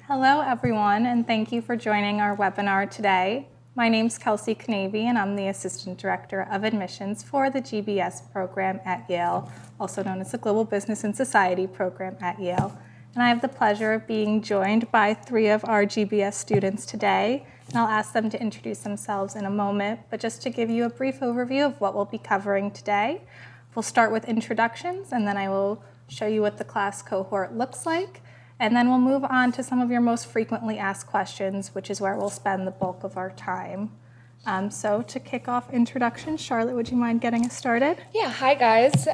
Hello, everyone, and thank you for joining our webinar today. My name's Kelsey Knavy, and I'm the Assistant Director of Admissions for the GBS program at Yale, also known as the Global Business and Society program at Yale. And I have the pleasure of being joined by three of our GBS students today, and I'll ask them to introduce themselves in a moment, but just to give you a brief overview of what we'll be covering today. We'll start with introductions, and then I will show you what the class cohort looks like. And then we'll move on to some of your most frequently asked questions, which is where we'll spend the bulk of our time. So to kick off introductions, Charlotte, would you mind getting us started? Yeah, hi guys.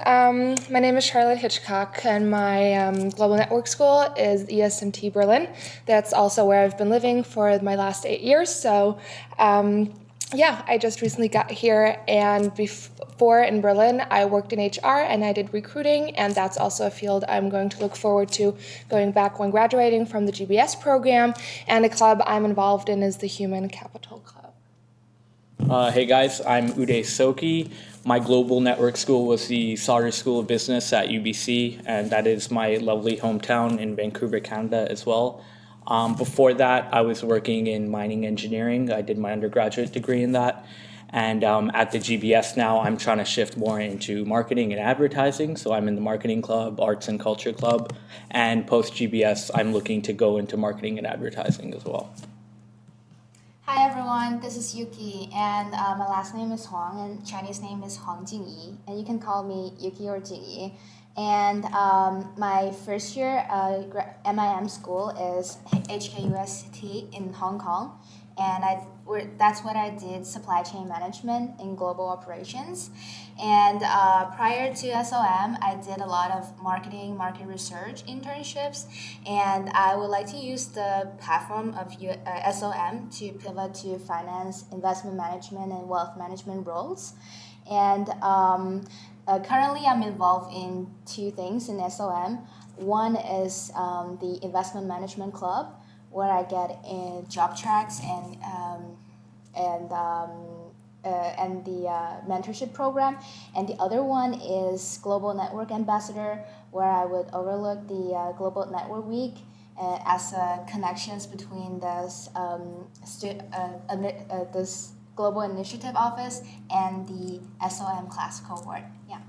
My name is Charlotte Hitchcock, and my global network school is ESMT Berlin. That's also where I've been living for my last 8 years. So I just recently got here, and before in Berlin, I worked in HR and I did recruiting, and that's also a field I'm going to look forward to going back when graduating from the GBS program, and the club I'm involved in is the Human Capital Club. Hey guys, I'm Uday Soki. My global network school was the Sauder School of Business at UBC, and that is my lovely hometown in Vancouver, Canada as well. Before that, I was working in mining engineering. I did my undergraduate degree in that. And at the GBS now, I'm trying to shift more into marketing and advertising. So I'm in the marketing club, arts and culture club. And post-GBS, I'm looking to go into marketing and advertising as well. Hi everyone, this is Yuki, and my last name is Huang, and Chinese name is Huang Jingyi, and you can call me Yuki or Jingyi. And my first year MIM school is HKUST in Hong Kong, and that's what I did, supply chain management in global operations. And prior to SOM, I did a lot of market research internships, and I would like to use the platform of SOM to pivot to finance, investment management, and wealth management roles. And currently, I'm involved in two things in SOM. One is the investment management club, where I get in job tracks and the mentorship program, and the other one is global network ambassador, where I would overlook the global network week as connections between this global initiative office and the SOM class cohort. Yeah.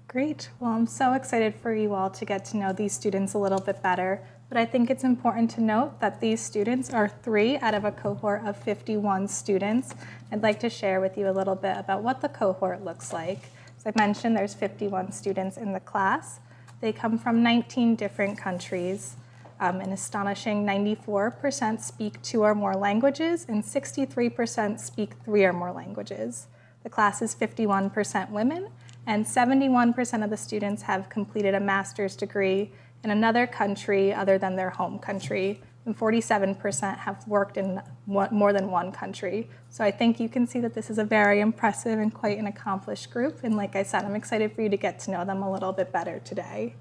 Great. Well, I'm so excited for you all to get to know these students a little bit better. But I think it's important to note that these students are 3 out of a cohort of 51 students. I'd like to share with you a little bit about what the cohort looks like. As I mentioned, there's 51 students in the class. They come from 19 different countries. An astonishing 94% speak 2 or more languages, and 63% speak 3 or more languages. The class is 51% women, and 71% of the students have completed a master's degree in another country other than their home country, and 47% have worked in more than one country. So I think you can see that this is a very impressive and quite an accomplished group, and like I said, I'm excited for you to get to know them a little bit better today.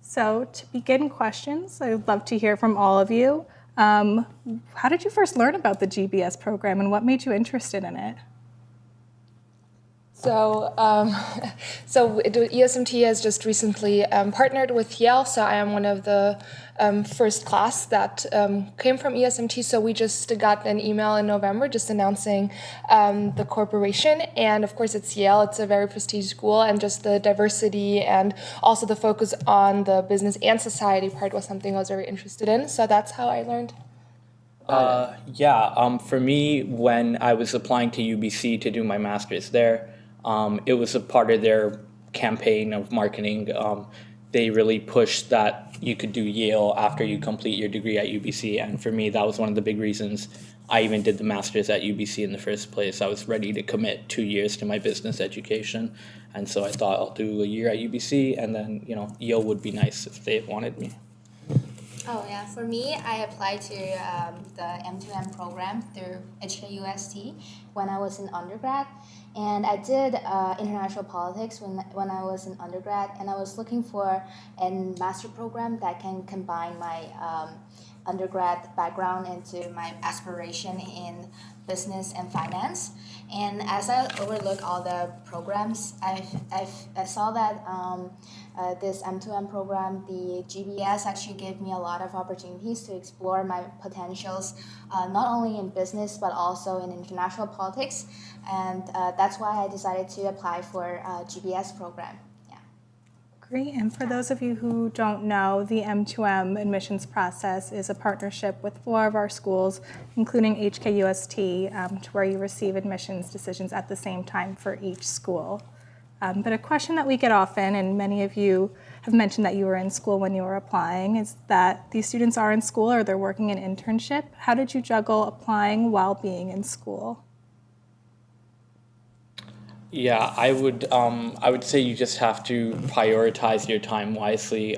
So to begin questions, I would love to hear from all of you. How did you first learn about the GBS program, and what made you interested in it? So ESMT has just recently partnered with Yale, so I am one of the first class that came from ESMT. So we just got an email in November just announcing the corporation, and of course it's Yale. It's a very prestigious school, and just the diversity and also the focus on the business and society part was something I was very interested in. So that's how I learned. For me, when I was applying to UBC to do my master's there, it was a part of their campaign of marketing. They really pushed that you could do Yale after you complete your degree at UBC. And for me, that was one of the big reasons I even did the master's at UBC in the first place. I was ready to commit 2 years to my business education. And so I thought I'll do a year at UBC, and then, Yale would be nice if they wanted me. Oh yeah, for me, I applied to the M2M program through HKUST when I was in undergrad, And I did international politics when I was an undergrad, and I was looking for a master program that can combine my undergrad background into my aspiration in business and finance. And as I overlook all the programs, I saw that this M2M program, the GBS, actually gave me a lot of opportunities to explore my potentials, not only in business but also in international politics. And that's why I decided to apply for a GBS program. Great. And for those of you who don't know, the M2M admissions process is a partnership with 4 of our schools, including HKUST, to where you receive admissions decisions at the same time for each school. But a question that we get often, and many of you have mentioned that you were in school when you were applying, is that these students are in school or they're working an internship. How did you juggle applying while being in school? Yeah, I would say you just have to prioritize your time wisely.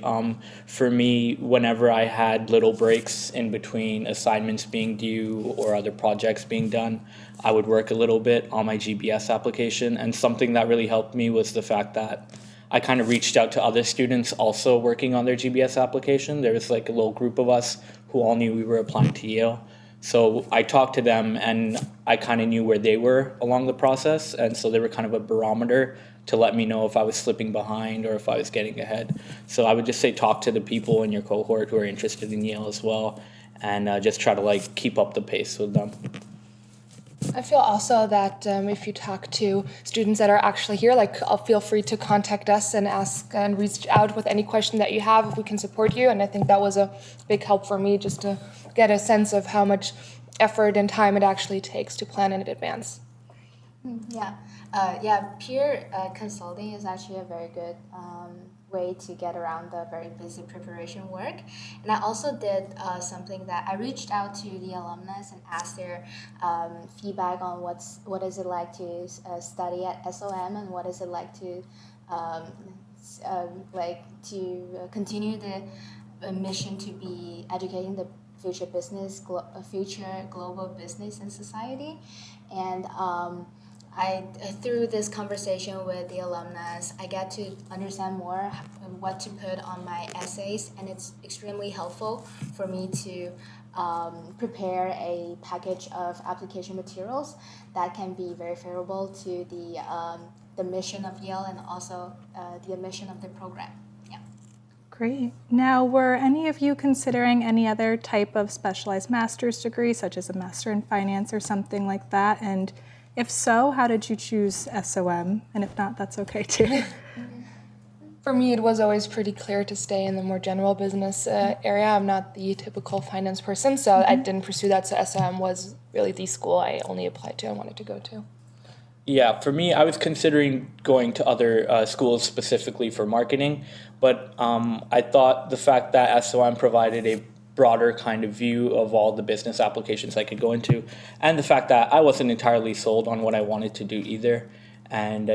For me, whenever I had little breaks in between assignments being due or other projects being done, I would work a little bit on my GBS application. And something that really helped me was the fact that I kind of reached out to other students also working on their GBS application. There was like a little group of us who all knew we were applying to Yale. So I talked to them and I kind of knew where they were along the process. And so they were kind of a barometer to let me know if I was slipping behind or if I was getting ahead. So I would just say talk to the people in your cohort who are interested in Yale as well, and just try to like keep up the pace with them. I feel also that if you talk to students that are actually here, feel free to contact us and ask and reach out with any question that you have if we can support you. And I think that was a big help for me just to get a sense of how much effort and time it actually takes to plan in advance. Peer consulting is actually a very good way to get around the very busy preparation work. And I also did something that I reached out to the alumnus and asked their feedback on what is it like to study at SOM, and what is it like to continue the mission to be educating the future business, future global business and society. And through this conversation with the alumnus, I get to understand more what to put on my essays, and it's extremely helpful for me to prepare a package of application materials that can be very favorable to the mission of Yale and also the mission of the program. Yeah. Great. Now, were any of you considering any other type of specialized master's degree, such as a master in finance or something like that? And if so, how did you choose SOM? And if not, that's okay too. For me, it was always pretty clear to stay in the more general business area. I'm not the typical finance person, so I didn't pursue that. So SOM was really the school I only applied to and wanted to go to. Yeah, for me, I was considering going to other schools specifically for marketing, but I thought the fact that SOM provided a broader kind of view of all the business applications I could go into, and the fact that I wasn't entirely sold on what I wanted to do either, and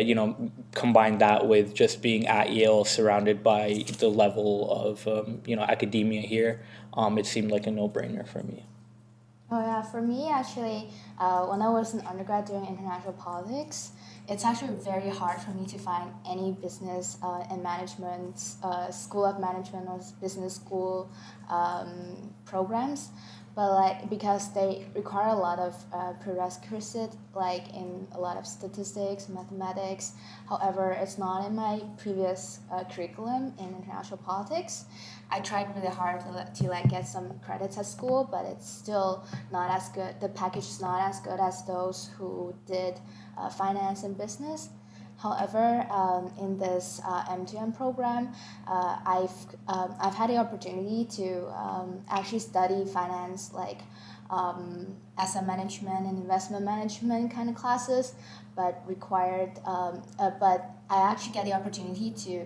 combine that with just being at Yale, surrounded by the level of academia here, it seemed like a no-brainer for me. Oh yeah, for me actually, when I was an undergrad doing international politics, it's actually very hard for me to find any business and management, school of management or business school programs, but because they require a lot of prerequisite, like in a lot of statistics, mathematics. However, it's not in my previous curriculum in international politics. I tried really hard to get some credits at school, but it's still not as good. The package is not as good as those who did finance and business. However, in this M2M program, I've had the opportunity to actually study finance, asset management and investment management kind of classes, but but I actually get the opportunity to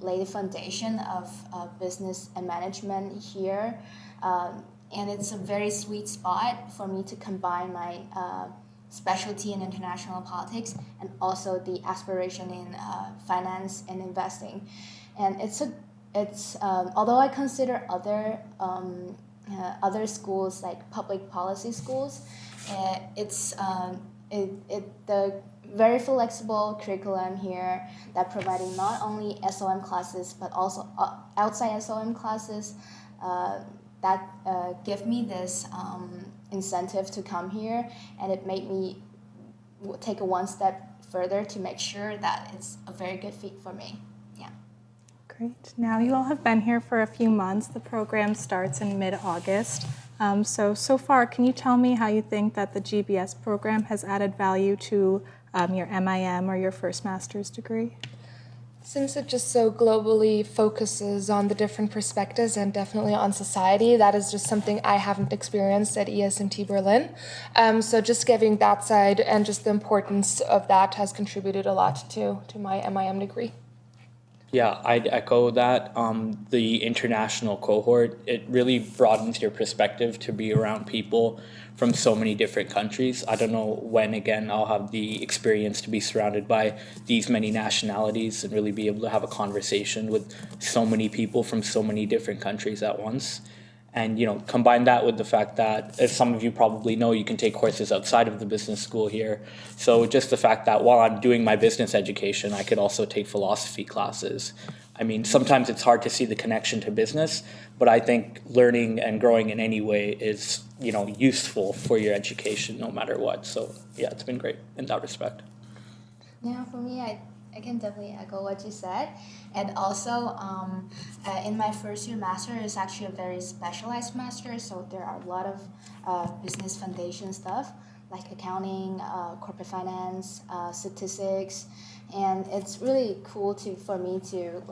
lay the foundation of business and management here, and it's a very sweet spot for me to combine my specialty in international politics and also the aspiration in finance and investing. And it's although I consider other schools like public policy schools, the very flexible curriculum here that providing not only SOM classes but also outside SOM classes that give me this incentive to come here, and it made me take a one step further to make sure that it's a very good fit for me. Yeah. Great. Now you all have been here for a few months. The program starts in mid-August. So far, can you tell me how you think that the GBS program has added value to your MIM or your first master's degree? Since it just so globally focuses on the different perspectives and definitely on society, that is just something I haven't experienced at ESMT Berlin. So just giving that side and just the importance of that has contributed a lot to my MIM degree. Yeah, I'd echo that. The international cohort, it really broadens your perspective to be around people from so many different countries. I don't know when, again, I'll have the experience to be surrounded by these many nationalities and really be able to have a conversation with so many people from so many different countries at once. And, combine that with the fact that, as some of you probably know, you can take courses outside of the business school here. So just the fact that while I'm doing my business education, I could also take philosophy classes. I mean, sometimes it's hard to see the connection to business, but I think learning and growing in any way is, useful for your education no matter what. So, yeah, it's been great in that respect. Yeah, for me, I can definitely echo what you said. And also, in my first year master, it's actually a very specialized master, so there are a lot of business foundation stuff, like accounting, corporate finance, statistics, and it's really cool for me to,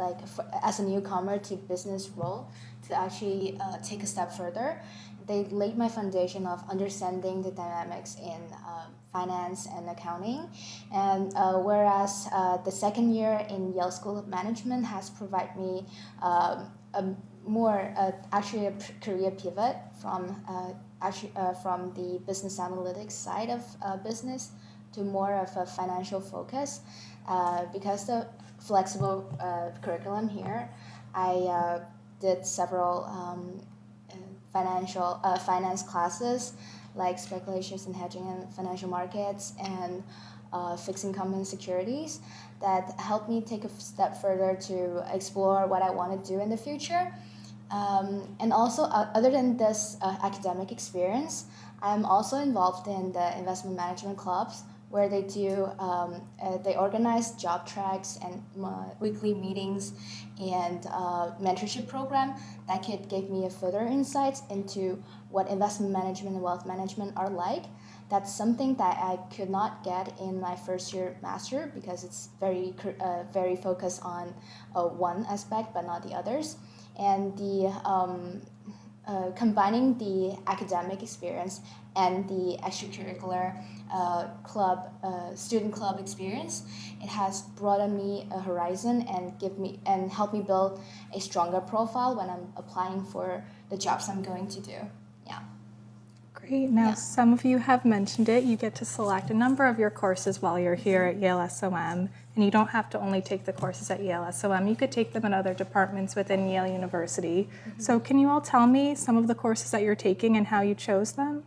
as a newcomer to business role, to actually take a step further. They laid my foundation of understanding the dynamics in finance and accounting, and whereas the second year in Yale School of Management has provided me a more actually a career pivot from the business analytics side of business to more of a financial focus, because the flexible curriculum here, I did several finance classes like speculations and hedging in financial markets and fixed income and securities that helped me take a step further to explore what I want to do in the future. And also, other than this academic experience, I'm also involved in the investment management clubs, where they they organize job tracks and weekly meetings and mentorship program that could give me a further insights into what investment management and wealth management are like. That's something that I could not get in my first year master, because it's very focused on one aspect but not the others. And the combining the academic experience and the extracurricular student club experience, it has broadened me a horizon and helped me build a stronger profile when I'm applying for the jobs I'm going to do. Yeah. Great. Now, some of you have mentioned it. You get to select a number of your courses while you're here at Yale SOM, and you don't have to only take the courses at Yale SOM. You could take them in other departments within Yale University. Mm-hmm. So can you all tell me some of the courses that you're taking and how you chose them?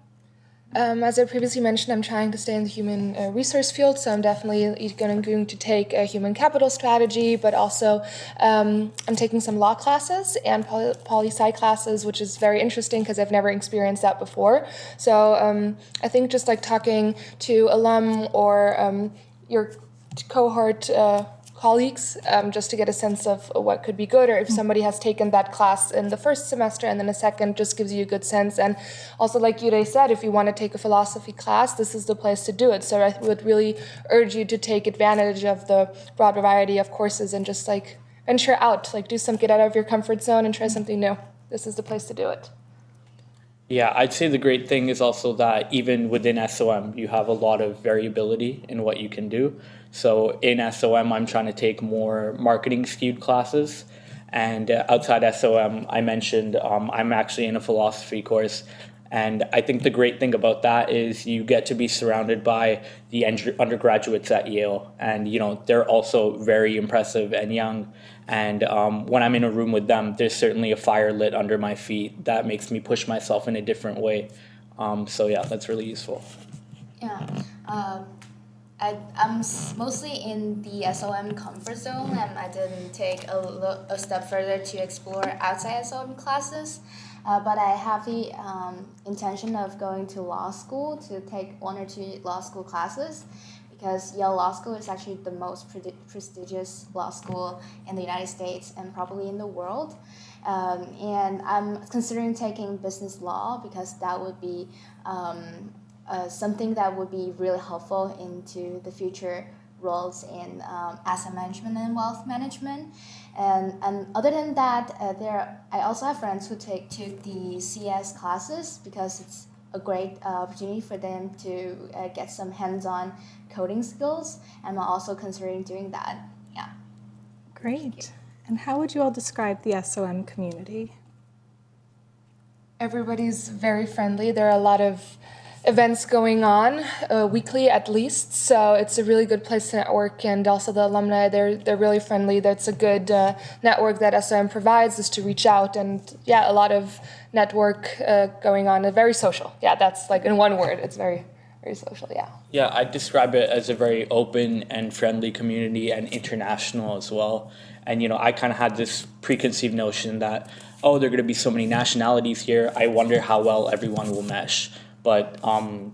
As I previously mentioned, I'm trying to stay in the human resource field, so I'm definitely going to take a human capital strategy, but also I'm taking some law classes and poli-sci classes, which is very interesting because I've never experienced that before. So I think just like talking to alum or your cohort colleagues, just to get a sense of what could be good, or if somebody has taken that class in the first semester and then a second, just gives you a good sense. And also, like Yurei said, if you want to take a philosophy class, this is the place to do it. So I would really urge you to take advantage of the broad variety of courses and just like venture out, like get out of your comfort zone and try something new. This is the place to do it. Yeah, I'd say the great thing is also that even within SOM, you have a lot of variability in what you can do. So in SOM, I'm trying to take more marketing skewed classes. And outside SOM, I mentioned I'm actually in a philosophy course. And I think the great thing about that is you get to be surrounded by the undergraduates at Yale. And, they're also very impressive and young. And when I'm in a room with them, there's certainly a fire lit under my feet that makes me push myself in a different way. So yeah, that's really useful. Yeah. mostly in the SOM comfort zone, and I didn't take a step further to explore outside SOM classes. But I have the intention of going to law school to take 1 or 2 law school classes, because Yale Law School is actually the most prestigious law school in the United States and probably in the world. And I'm considering taking business law because that would be something that would be really helpful into the future roles in asset management and wealth management. And other than that, I also have friends who took the CS classes because it's a great opportunity for them to get some hands-on coding skills. And I'm also considering doing that. Yeah. Great. And how would you all describe the SOM community? Everybody's very friendly. There are a lot of events going on weekly at least, so it's a really good place to network. And also the alumni, they're really friendly. That's a good network that SOM provides, is to reach out, and a lot of network going on. Very social. Yeah, that's like in one word. It's very social. Yeah. Yeah, I describe it as a very open and friendly community and international as well. And I kind of had this preconceived notion that, oh, there are going to be so many nationalities here. I wonder how well everyone will mesh. But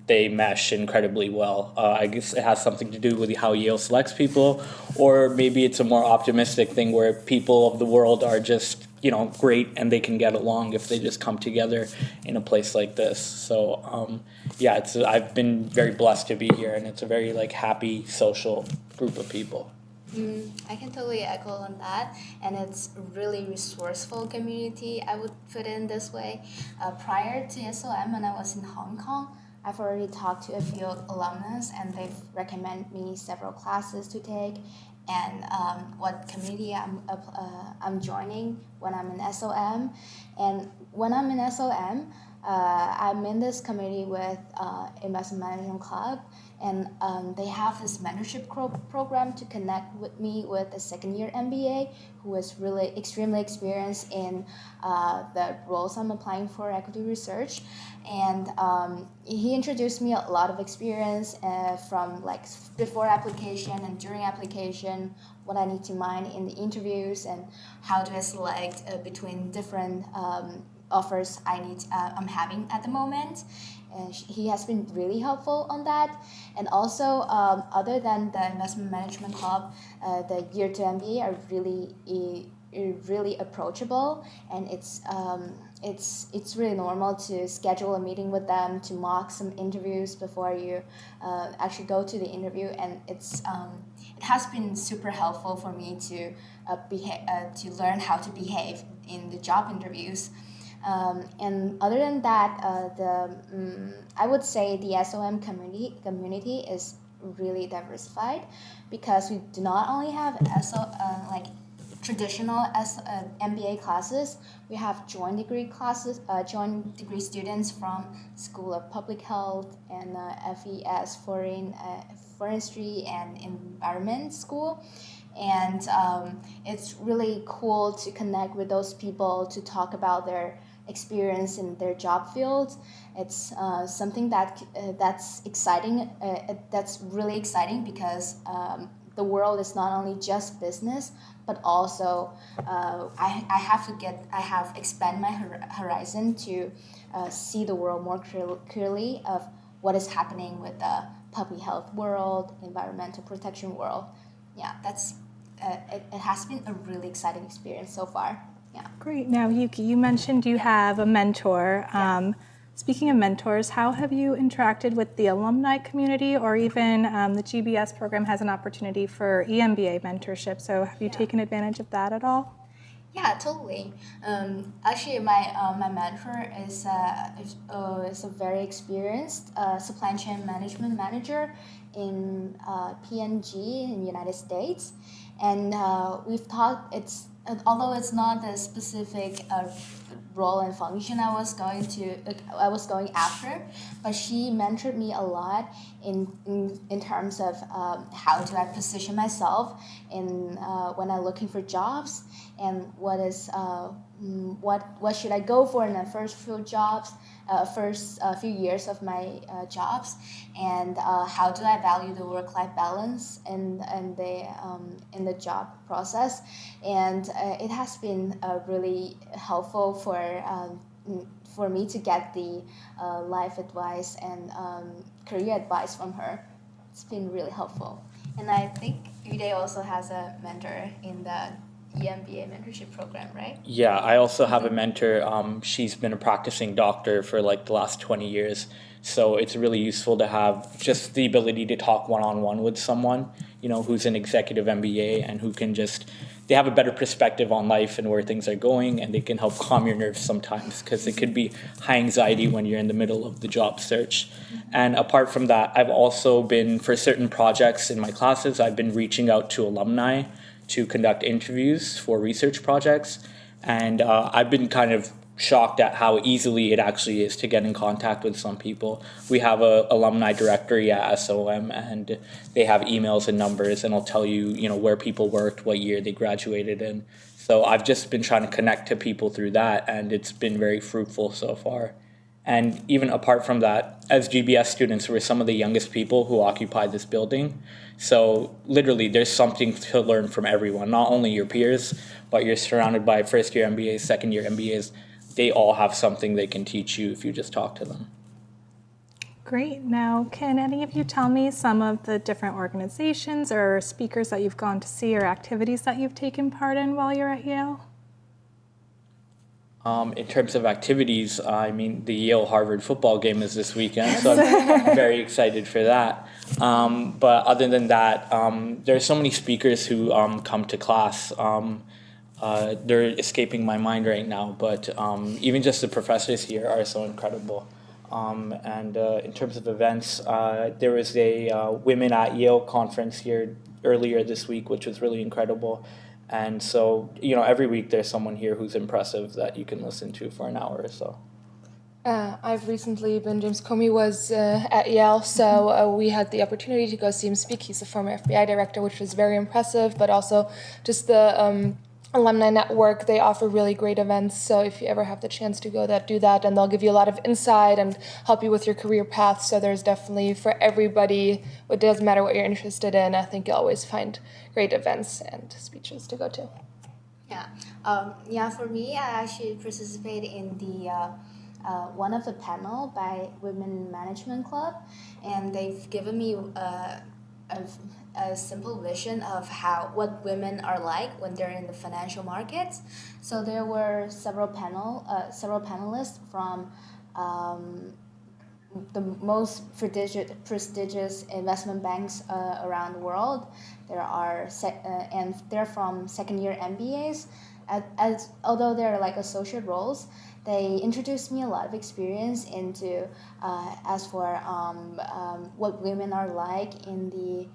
they mesh incredibly well. I guess it has something to do with how Yale selects people, or maybe it's a more optimistic thing where people of the world are just great and they can get along if they just come together in a place like this. So I've been very blessed to be here, and it's a very happy social group of people. I can totally echo on that, and it's a really resourceful community. I would put it in this way. Prior to SOM, when I was in Hong Kong, I've already talked to a few alumnus, and they've recommended me several classes to take, and what community I'm joining when I'm in SOM. And when I'm in SOM, I'm in this committee with Investment Management Club, and they have this mentorship program to connect with me with a second-year MBA who is really extremely experienced in the roles I'm applying for equity research. And he introduced me a lot of experience from before application and during application, what I need to mind in the interviews, and how do I select between different offers I'm having at the moment. And he has been really helpful on that. And also, other than the Investment Management Club, the Year 2 MBA are really approachable, and it's really normal to schedule a meeting with them, to mock some interviews before you actually go to the interview. And it has been super helpful for me to learn how to behave in the job interviews. And other than that, I would say the SOM community is really diversified, because we do not only have traditional MBA classes. We have joint degree classes, joint degree students from School of Public Health and FES Forestry and Environment School. And it's really cool to connect with those people to talk about their experience in their job fields. It's something that's exciting. That's really exciting, because the world is not only just business, but also I have expand my horizon to see the world more clearly of what is happening with the public health world, environmental protection world. Yeah, it has been a really exciting experience so far. Yeah. Great. Now, Yuki, you mentioned you have a mentor. Speaking of mentors, how have you interacted with the alumni community, or even the GBS program has an opportunity for EMBA mentorship? So have you taken advantage of that at all? Yeah, totally. Actually, my mentor is a very experienced supply chain management manager in P&G in the United States, and we've talked. Although it's not the specific role and function I was going after, but she mentored me a lot in terms of how do I position myself in when I'm looking for jobs, and what what should I go for in the first few jobs, first few years of my jobs, and how do I value the work-life balance in the job process, and it has been really helpful for me to get the life advice and career advice from her. It's been really helpful, and I think Uday also has a mentor in the EMBA mentorship program, right? Yeah, I also have a mentor. She's been a practicing doctor for like the last 20 years. So it's really useful to have just the ability to talk one-on-one with someone, who's an executive MBA and who can they have a better perspective on life and where things are going, and they can help calm your nerves sometimes because it could be high anxiety when you're in the middle of the job search. And apart from that, I've also been, for certain projects in my classes, I've been reaching out to alumni to conduct interviews for research projects. And I've been kind of shocked at how easily it actually is to get in contact with some people. We have a alumni directory at SOM, and they have emails and numbers, and it'll tell you, where people worked, what year they graduated in. So I've just been trying to connect to people through that, and it's been very fruitful so far. And even apart from that, as GBS students, we're some of the youngest people who occupy this building. So literally, there's something to learn from everyone, not only your peers, but you're surrounded by first-year MBAs, second-year MBAs. They all have something they can teach you if you just talk to them. Great. Now, can any of you tell me some of the different organizations or speakers that you've gone to see or activities that you've taken part in while you're at Yale? In terms of activities, the Yale-Harvard football game is this weekend, so I'm very excited for that. But other than that, there are so many speakers who come to class. They're escaping my mind right now, but even just the professors here are so incredible. And in terms of events, there was a Women at Yale conference here earlier this week, which was really incredible. And so, every week there's someone here who's impressive that you can listen to for an hour or so. I've recently been, James Comey was at Yale, so we had the opportunity to go see him speak. He's a former FBI director, which was very impressive, but also just the alumni network. They offer really great events, so if you ever have the chance to go do that, and they'll give you a lot of insight and help you with your career path. So there's definitely for everybody, it doesn't matter what you're interested in. I think you'll always find great events and speeches to go to. Yeah. For me, I actually participated in the one of the panel by Women Management Club, and they've given me a simple vision of what women are like when they're in the financial markets. So there were several panelists from the most prestigious investment banks around the world. And they're from second-year MBAs. Although they're like associate roles, they introduced me a lot of experience into as for what women are like in the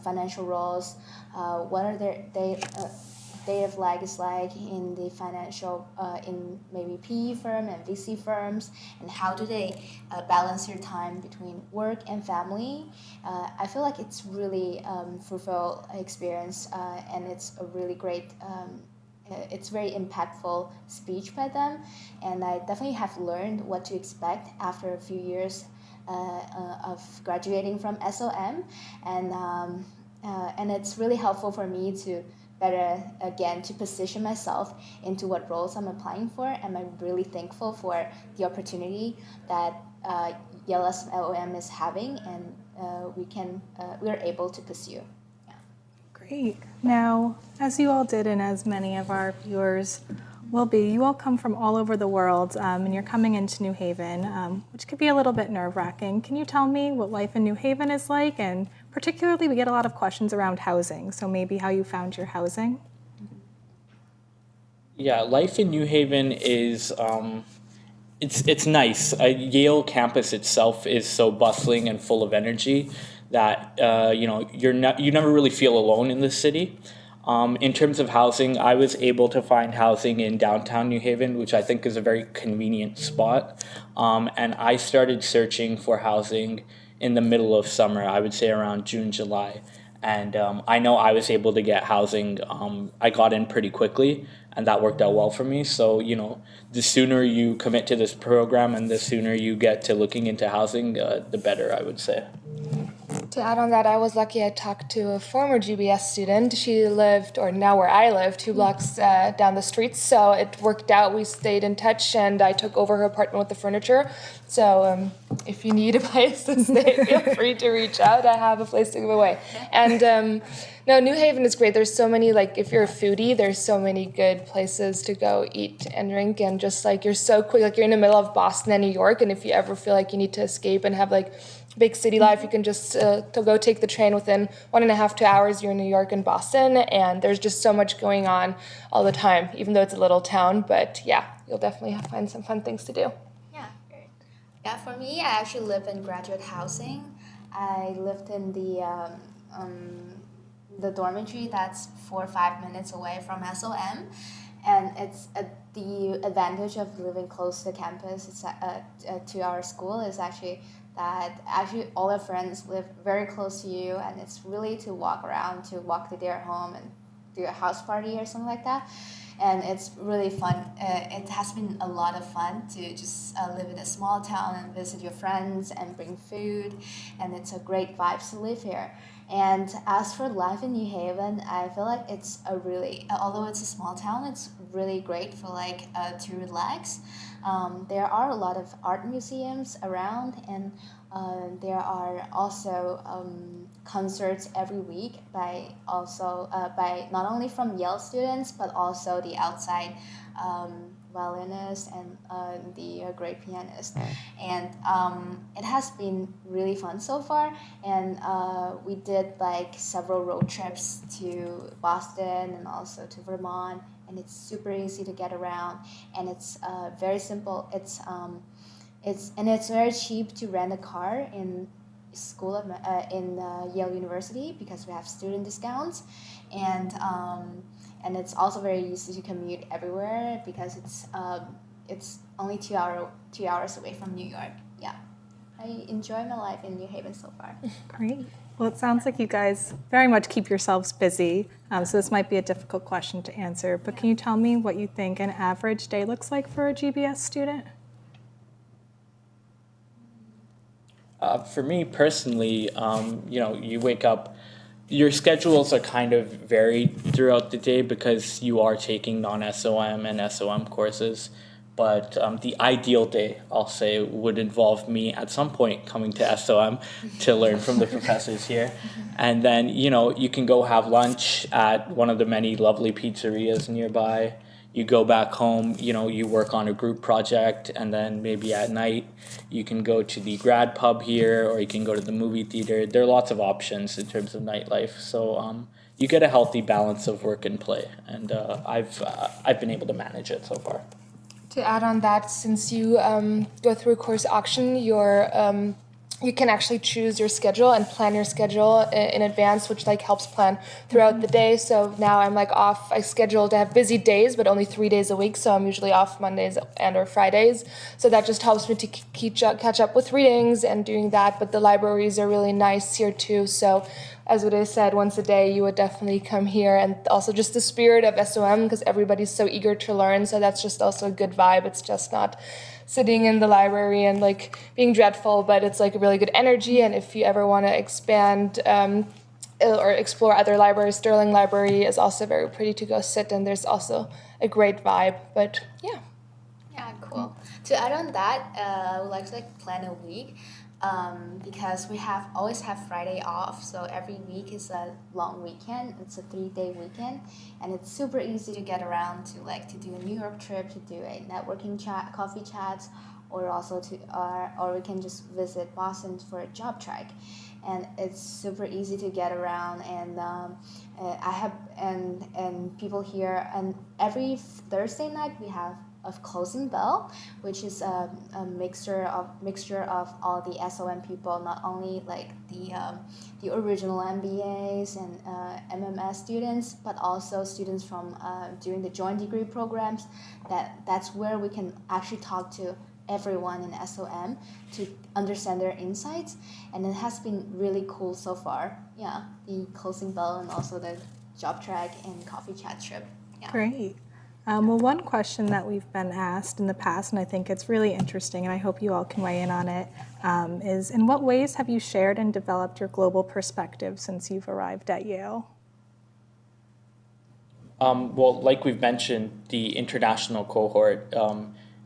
financial roles, what are their day of life is like in the financial, in maybe PE firm and VC firms, and how do they balance their time between work and family. I feel like it's really fruitful experience, and it's a really great, it's very impactful speech by them, and I definitely have learned what to expect after a few years of graduating from SOM, and it's really helpful for me to better again to position myself into what roles I'm applying for, and I'm really thankful for the opportunity that Yale SOM is having, and we're able to pursue. Great. Now, as you all did, and as many of our viewers will be, you all come from all over the world, and you're coming into New Haven, which could be a little bit nerve-wracking. Can you tell me what life in New Haven is like? And particularly, we get a lot of questions around housing, so maybe how you found your housing? Yeah, life in New Haven is it's nice. Yale campus itself is so bustling and full of energy that you never really feel alone in the city. In terms of housing, I was able to find housing in downtown New Haven, which I think is a very convenient spot. And I started searching for housing in the middle of summer, I would say around June, July. And I know I was able to get housing. I got in pretty quickly, and that worked out well for me. So, the sooner you commit to this program and the sooner you get to looking into housing, the better, I would say. To add on that, I was lucky. I talked to a former GBS student. She lived, or now where I live, 2 blocks down the street. So it worked out. We stayed in touch, and I took over her apartment with the furniture. So if you need a place to stay, feel free to reach out. I have a place to give away. And no, New Haven is great. There's so many, like, if you're a foodie, there's so many good places to go eat and drink. And just, like, you're so quick. Like, you're in the middle of Boston and New York. And if you ever feel like you need to escape and have, like, big city life, you can just to go take the train within 1.5 to 2 hours. You're in New York and Boston, and there's just so much going on all the time, even though it's a little town. But yeah, you'll definitely find some fun things to do. Yeah, great. Yeah, for me, I actually live in graduate housing. I lived in the dormitory that's 4 or 5 minutes away from SOM. And it's the advantage of living close to campus. It's to our school is actually that all our friends live very close to you, and it's really to walk around, to walk to their home and do a house party or something like that. And it's really fun. It has been a lot of fun to just live in a small town and visit your friends and bring food, and it's a great vibe to live here. And as for life in New Haven, I feel like it's although it's a small town, it's really great for to relax. There are a lot of art museums around, and there are also concerts every week by not only from Yale students but also the outside violinist and the great pianist. And it has been really fun so far, and we did several road trips to Boston and also to Vermont, and it's super easy to get around, and it's very simple. It's very cheap to rent a car in Yale University because we have student discounts, and it's also very easy to commute everywhere because it's only 2 hours away from New York. Yeah, I enjoy my life in New Haven so far. Great. Well, it sounds like you guys very much keep yourselves busy, so this might be a difficult question to answer, but can you tell me what you think an average day looks like for a GBS student? For me personally, you wake up, your schedules are kind of varied throughout the day because you are taking non-SOM and SOM courses. But the ideal day, I'll say, would involve me at some point coming to SOM to learn from the professors here. And then, you can go have lunch at one of the many lovely pizzerias nearby. You go back home, you work on a group project, and then maybe at night you can go to the grad pub here, or you can go to the movie theater. There are lots of options in terms of nightlife. So you get a healthy balance of work and play, and I've been able to manage it so far. To add on that, since you go through a course auction, you can actually choose your schedule and plan your schedule in advance, which helps plan throughout the day. So now I'm off. I schedule to have busy days, but only 3 days a week. So I'm usually off Mondays and or Fridays. So that just helps me to catch up with readings and doing that. But the libraries are really nice here too. So as Uday said, once a day you would definitely come here, and also just the spirit of SOM because everybody's so eager to learn. So that's just also a good vibe. It's just not sitting in the library and being dreadful, but it's a really good energy. And if you ever want to expand or explore other libraries, Sterling Library is also very pretty to go sit, and there's also a great vibe. But yeah. Yeah, cool. To add on that, I would like to plan a week. Because we always have Friday off, so every week is a long weekend. It's a 3-day weekend, and it's super easy to get around to do a New York trip, to do a networking chat, coffee chats, or also or we can just visit Boston for a job track, and it's super easy to get around. And and people here, and every Thursday night we have of Closing Bell, which is a mixture of all the SOM people, not only the original MBAs and MMS students, but also students from doing the joint degree programs. That's where we can actually talk to everyone in SOM to understand their insights, and it has been really cool so far. Yeah, the Closing Bell and also the job track and coffee chat trip. Yeah. Great. Well, one question that we've been asked in the past, and I think it's really interesting, and I hope you all can weigh in on it, is in what ways have you shared and developed your global perspective since you've arrived at Yale? Well, like we've mentioned, the international cohort,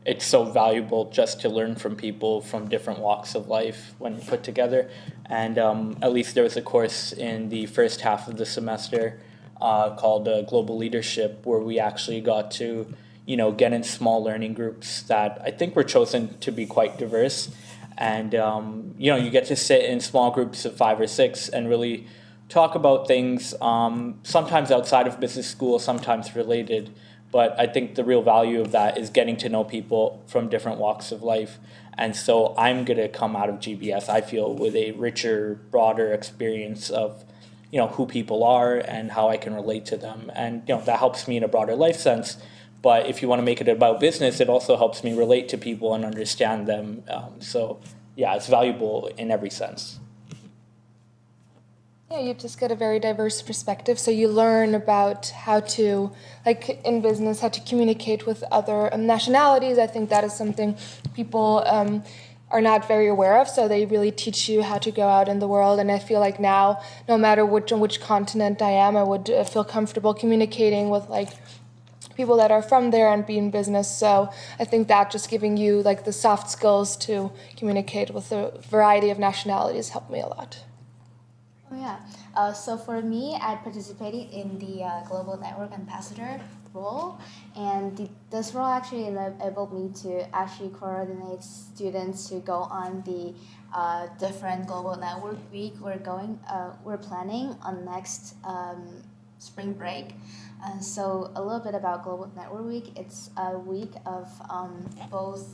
it's so valuable just to learn from people from different walks of life when put together. And at least there was a course in the first half of the semester called Global Leadership, where we actually got to, get in small learning groups that I think were chosen to be quite diverse. And, you get to sit in small groups of 5 or 6 and really talk about things, sometimes outside of business school, sometimes related. But I think the real value of that is getting to know people from different walks of life. And so I'm going to come out of GBS, I feel, with a richer, broader experience of, who people are and how I can relate to them. And, that helps me in a broader life sense. But if you want to make it about business, it also helps me relate to people and understand them. So, yeah, it's valuable in every sense. Yeah, you just get a very diverse perspective. So you learn about how to, like in business, how to communicate with other nationalities. I think that is something people are not very aware of. So they really teach you how to go out in the world. And I feel like now, no matter on which continent I am, I would feel comfortable communicating with people that are from there and be in business. So I think that just giving you the soft skills to communicate with a variety of nationalities helped me a lot. Oh, yeah. So for me, I participated in the Global Network Ambassador role, and this role actually enabled me to actually coordinate students to go on the different Global Network Week we're planning on next spring break. And so a little bit about Global Network Week. It's a week of both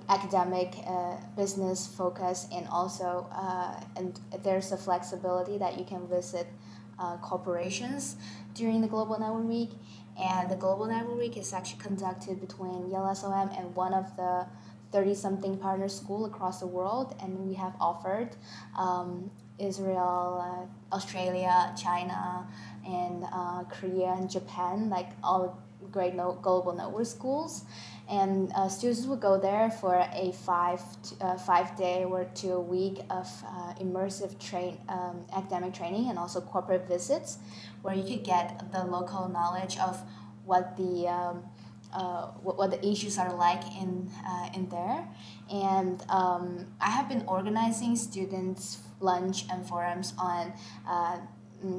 academic, business focus, and also and there's a flexibility that you can visit corporations during the Global Network Week. And the Global Network Week is actually conducted between Yale SOM and one of the 30-something partner schools across the world, and we have offered Israel, Australia, China, and Korea and Japan, all great global network schools. And students would go there for a 5-day or to a week of immersive academic training and also corporate visits, where you could get the local knowledge of what the issues are like in there. And I have been organizing students' lunch and forums on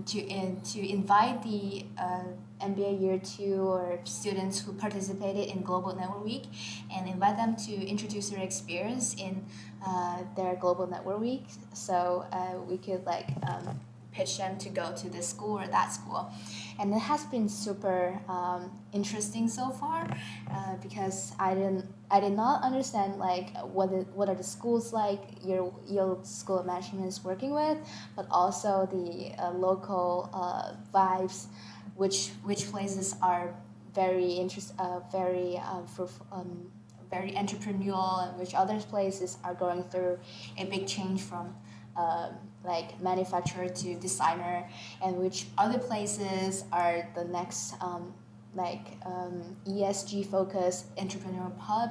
to invite the MBA Year 2 or students who participated in Global Network Week and invite them to introduce their experience in their Global Network Week. So we could pitch them to go to this school or that school. And it has been super interesting so far because I did not understand what are the schools Yale School of Management is working with, but also the local vibes, which places are very very entrepreneurial, and which other places are going through a big change from manufacturer to designer, and which other places are the next ESG focused entrepreneurial hub.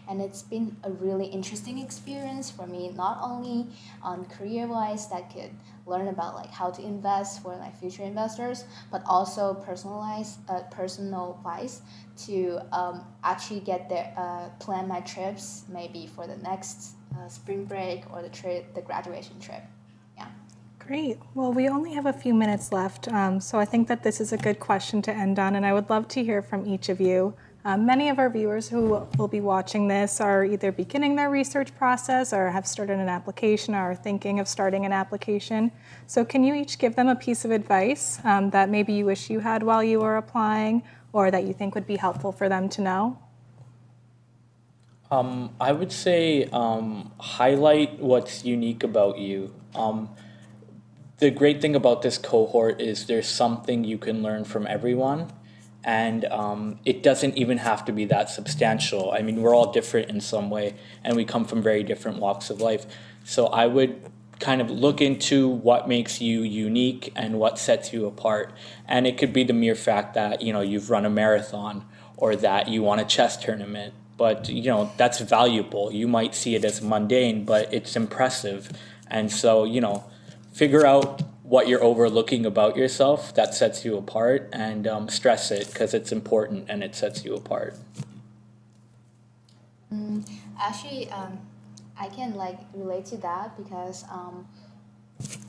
And it's been a really interesting experience for me, not only on career wise that could learn about how to invest for future investors, but also personal wise to actually get there, plan my trips maybe for the next spring break or the graduation trip. Great. Well, we only have a few minutes left, so I think that this is a good question to end on, and I would love to hear from each of you. Many of our viewers who will be watching this are either beginning their research process or have started an application or are thinking of starting an application. So can you each give them a piece of advice that maybe you wish you had while you were applying or that you think would be helpful for them to know? I would say highlight what's unique about you. The great thing about this cohort is there's something you can learn from everyone, and it doesn't even have to be that substantial. I mean, we're all different in some way, and we come from very different walks of life. So I would kind of look into what makes you unique and what sets you apart. And it could be the mere fact that, you've run a marathon or that you won a chess tournament. But, that's valuable. You might see it as mundane, but it's impressive. And so, figure out what you're overlooking about yourself that sets you apart, and stress it because it's important and it sets you apart. Actually, I can relate to that because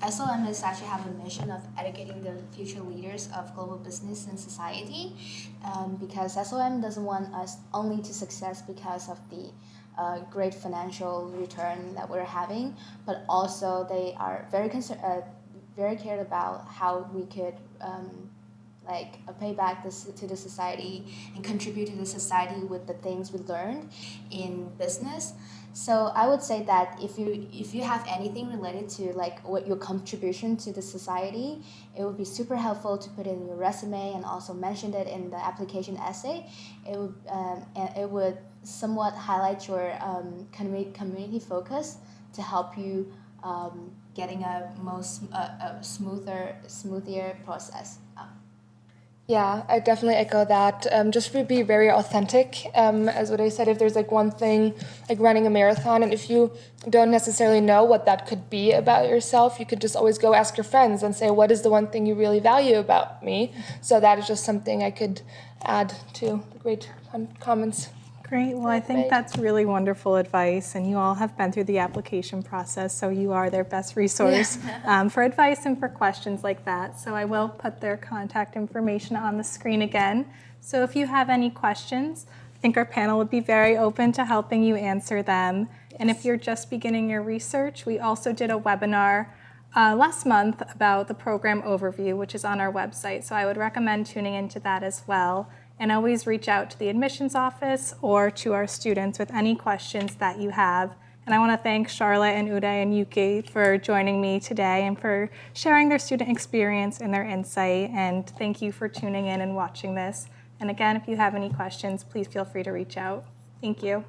SOM is actually have a mission of educating the future leaders of global business and society, because SOM doesn't want us only to success because of the great financial return that we're having, but also they are very cared about how we could pay back to the society and contribute to the society with the things we learned in business. So I would say that if you have anything related to what your contribution to the society, it would be super helpful to put in your resume and also mention it in the application essay. It would somewhat highlight your community focus to help you getting a smoother process. Yeah, I definitely echo that. Just to be very authentic, as what I said, if there's one thing, like running a marathon, and if you don't necessarily know what that could be about yourself, you could just always go ask your friends and say, what is the one thing you really value about me? So that is just something I could add to the great comments. Great. Well, I think that's really wonderful advice, and you all have been through the application process, so you are their best resource for advice and for questions like that. So I will put their contact information on the screen again. So if you have any questions, I think our panel would be very open to helping you answer them. Yes. And if you're just beginning your research, we also did a webinar last month about the program overview, which is on our website. So I would recommend tuning into that as well. And always reach out to the admissions office or to our students with any questions that you have. And I want to thank Charlotte and Uday and Yuki for joining me today and for sharing their student experience and their insight. And thank you for tuning in and watching this. And again, if you have any questions, please feel free to reach out. Thank you.